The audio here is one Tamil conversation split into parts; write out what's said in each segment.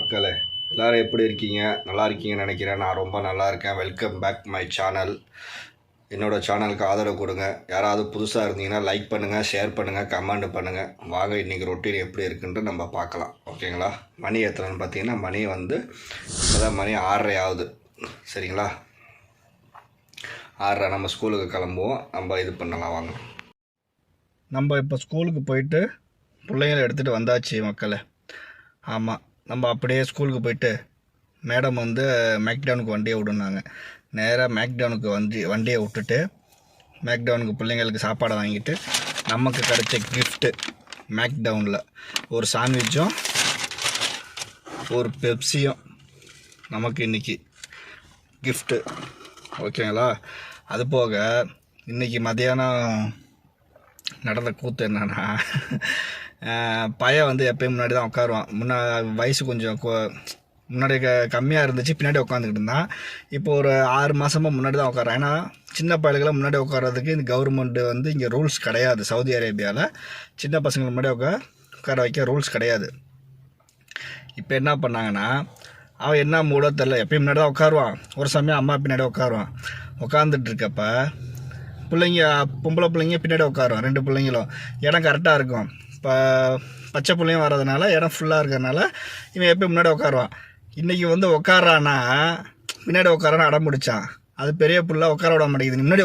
மக்களே, எல்லோரும் எப்படி இருக்கீங்க? நல்லா இருக்கீங்கன்னு நினைக்கிறேன். நான் ரொம்ப நல்லா இருக்கேன். Welcome back my channel. என்னோடய சேனலுக்கு ஆதரவு கொடுங்க. யாராவது புதுசாக இருந்தீங்கன்னா லைக் பண்ணுங்கள், ஷேர் பண்ணுங்கள், கமெண்ட் பண்ணுங்கள். வாங்க இன்றைக்கி ரொட்டீன் எப்படி இருக்குன்ட்டு நம்ம பார்க்கலாம். ஓகேங்களா? மணி எத்தனைன்னு பார்த்தீங்கன்னா மணி இப்போதான் மணி 6:30 ஆகுது. சரிங்களா? 6:30 நம்ம ஸ்கூலுக்கு கிளம்புவோம். நம்ம இது பண்ணலாம் வாங்க. நம்ம இப்போ ஸ்கூலுக்கு போயிட்டு பிள்ளைங்களை எடுத்துகிட்டு வந்தாச்சு மக்களே. ஆமாம், நம்ம அப்படியே ஸ்கூலுக்கு போயிட்டு மேடம் மேக்டவுனுக்கு வண்டியை விடுனாங்க. நேராக மேக்டவுனுக்கு வண்டியை விட்டுட்டு மேக்டவுனுக்கு பிள்ளைங்களுக்கு சாப்பாடை வாங்கிட்டு நமக்கு கிடைச்ச கிஃப்ட்டு மேக்டவுனில் ஒரு சாண்ட்விச்சும் ஒரு பெப்சியும் நமக்கு இன்றைக்கி கிஃப்ட்டு. ஓகேங்களா? அது போக இன்றைக்கி மதியானம் நடந்த கூத்து என்னன்னா, பையன் எப்பயும் முன்னாடி தான் உட்காருவான். வயசு கொஞ்சம் முன்னாடி கம்மியாக இருந்துச்சு, பின்னாடி உட்காந்துக்கிட்டு இருந்தான். இப்போ ஒரு 6 மாதமாக முன்னாடி தான் உட்காரான். ஏன்னா சின்ன பையல்களை முன்னாடி உட்காரதுக்கு இந்த கவர்மெண்ட்டு இங்கே ரூல்ஸ் கிடையாது. சவுதி அரேபியாவில் சின்ன பசங்களை முன்னாடி உட்கார வைக்க ரூல்ஸ் கிடையாது. இப்போ என்ன பண்ணாங்கன்னா, அவன் என்ன மூடோ தெரில, எப்பயும் முன்னாடி தான் உட்காருவான். ஒரு சமயம் அம்மா பின்னாடி உட்காருவான். உட்காந்துட்டு இருக்கப்ப பொம்பளை பிள்ளைங்க பின்னாடி உட்காருவான். 2 பிள்ளைங்களும் இடம் கரெக்டாக இருக்கும். இப்போ பச்சை பிள்ளையும் வர்றதுனால இடம் ஃபுல்லாக இருக்கிறதுனால இவன் எப்போ முன்னாடி உட்காருவான். இன்றைக்கி உட்காரானா முன்னாடி உட்காரான்னு அடம் முடித்தான். அது பெரிய பிள்ளை உட்கார விட மாட்டேங்குது. முன்னாடி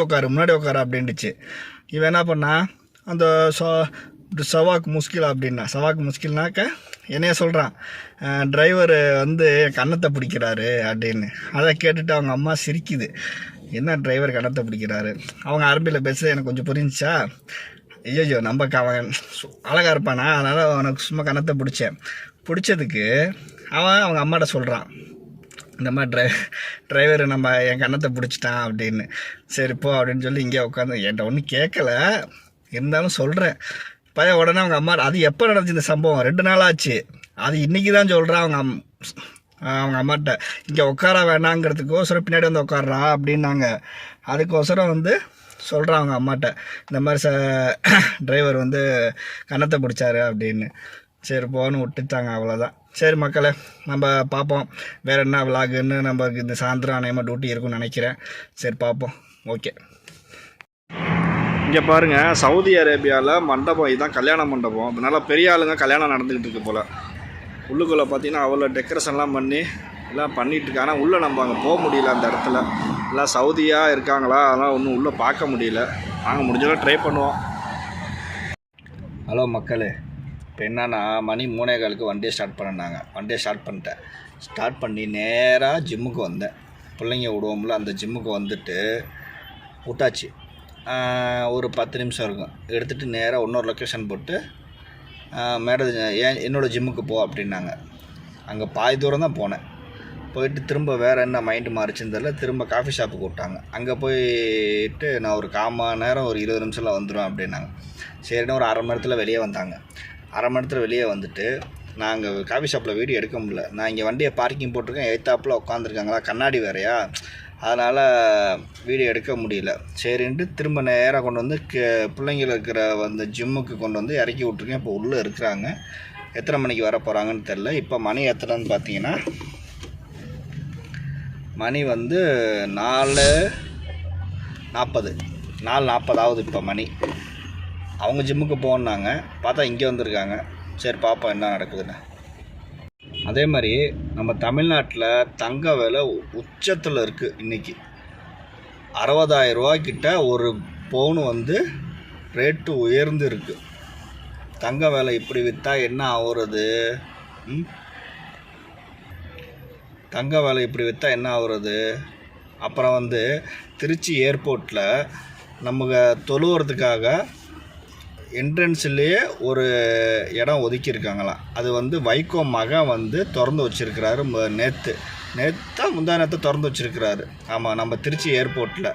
உட்கார அப்படின்ட்டுச்சு. இவன் என்ன பண்ணான், அந்த சவாக்கு முஸ்கில் அப்படின்னா, சவாக்கு முஸ்கில்னாக்க என்னைய சொல்கிறான், டிரைவர் கன்னத்தை பிடிக்கிறாரு அப்படின்னு. அதை கேட்டுட்டு அவங்க அம்மா சிரிக்குது. என்ன டிரைவர் கன்னத்தை பிடிக்கிறாரு? அவங்க அரபியில் பேசுகிறது எனக்கு கொஞ்சம் புரிஞ்சிச்சா. ஐயோ நம்ம அவன் அழகாக இருப்பானா, அதனால் அவனுக்கு சும்மா கன்னத்தை பிடிச்சதுக்கு அவங்க அம்மாட்ட சொல்கிறான், இந்த மாதிரி டிரைவர் என் கன்னத்தை பிடிச்சிட்டான் அப்படின்னு. சரிப்போ அப்படின்னு சொல்லி இங்கே உட்காந்து என்கிட்ட ஒன்றும் கேட்கல, இருந்தாலும் சொல்கிறேன். பையன் உடனே அவங்க அம்மா, அது எப்போ நடந்துச்சு இந்த சம்பவம்? 2 நாள் ஆச்சு. அது இன்றைக்கி தான் சொல்கிறான் அவங்க அம்மாட்ட, இங்கே உட்கார வேணாங்கிறதுக்கோசரம் பின்னாடி உட்காடுறா அப்படின்னாங்க. அதுக்கோசரம் சொல்கிறான் அவங்க அம்மாட்ட, இந்த மாதிரி டிரைவர் கன்னத்தை பிடிச்சாரு அப்படின்னு. சரி போன்னு விட்டுட்டாங்க, அவ்வளோதான். சரி மக்களே, நம்ம பார்ப்போம் வேறு என்ன விலாகுன்னு. நமக்கு இந்த சாயந்தரம் அநேகமாக டியூட்டி இருக்குன்னு நினைக்கிறேன். சரி பார்ப்போம். ஓகே, இங்கே பாருங்கள், சவுதி அரேபியாவில் மண்டபம் இதுதான் கல்யாண மண்டபம். அதனால் பெரிய ஆளுங்க கல்யாணம் நடந்துக்கிட்டு இருக்கு போல். உள்ளுக்குள்ளே பார்த்தீங்கன்னா அவ்வளோ டெக்கரேஷன்லாம் பண்ணி எல்லாம் பண்ணிகிட்ருக்கு. ஆனால் உள்ளே நம்ம அங்கே போக முடியல. அந்த இடத்துல எல்லாம் சவுதியாக இருக்காங்களா, அதெல்லாம் ஒன்றும் உள்ளே பார்க்க முடியல. நாங்கள் முடிஞ்சளவு ட்ரை பண்ணுவோம். ஹலோ மக்களே, இப்போ என்னன்னா மணி 3:15 வண்டியை ஸ்டார்ட் பண்ணினாங்க. வண்டியை ஸ்டார்ட் பண்ணி நேராக ஜிம்முக்கு வந்தேன். பிள்ளைங்க விடுவோம்ல, அந்த ஜிம்முக்கு விட்டாச்சு. ஒரு 10 நிமிஷம் இருக்கும். எடுத்துகிட்டு நேராக இன்னொரு லொக்கேஷன் போட்டு என்னோடய ஜிம்முக்கு போ அப்படின்னாங்க. அங்கே பாதி தூரம் தான் போனேன். போயிட்டு திரும்ப வேறு என்ன மைண்டு மாறிச்சுன்னு தெரியல, திரும்ப காஃபி ஷாப்புக்கு விட்டாங்க. அங்கே போயிட்டு நான் ஒரு 1/4 மணி நேரம் ஒரு 20 நிமிஷத்தில் வந்துடுவேன் அப்படின்னாங்க. சரின்னு ஒரு 1/2 மணி நேரத்தில் வெளியே வந்தாங்க. 1/2 மணி நேரத்தில் வெளியே வந்துட்டு நான் அங்கே காஃபி ஷாப்பில் வீடியோ எடுக்க முடியல. நான் இங்கே வண்டியை பார்க்கிங் போட்டிருக்கேன், எய்த்தாப்பில் உட்காந்துருக்காங்களா, கண்ணாடி வேறையா, அதனால் வீடியோ எடுக்க முடியல. சரின்ட்டு திரும்ப நேராக கொண்டு பிள்ளைங்கள் இருக்கிற ஜிம்முக்கு கொண்டு இறக்கி விட்ருக்கேன். இப்போ உள்ளே இருக்கிறாங்க. எத்தனை மணிக்கு வர போகிறாங்கன்னு தெரில. இப்போ மணி எத்தனைன்னு பார்த்தீங்கன்னா மணி 4:40 ஆகுது இப்போ மணி. அவங்க ஜிம்முக்கு போனாங்க, பார்த்தா இங்கே வந்திருக்காங்க. சரி பார்ப்போம் என்ன நடக்குதுன்னு. அதே மாதிரி நம்ம தமிழ்நாட்டில் தங்க விலை உச்சத்தில் இருக்குது. இன்றைக்கி 60,000 ரூபாய்க்கிட்ட ஒரு பவுனு ரேட்டு உயர்ந்து இருக்குது. தங்க விலை இப்படி விற்றா என்ன ஆகுறது? தங்க விலை இப்படி விற்றா என்ன ஆகுறது? அப்புறம் திருச்சி ஏர்போர்ட்டில் நமக்கு தொழுவுறதுக்காக என்ட்ரன்ஸ்லேயே ஒரு இடம் ஒதுக்கியிருக்காங்களாம். அது வைகோ மகன் திறந்து வச்சுருக்கிறாரு. முந்தானத்தை திறந்து வச்சுருக்கிறாரு. ஆமாம், நம்ம திருச்சி ஏர்போர்ட்டில்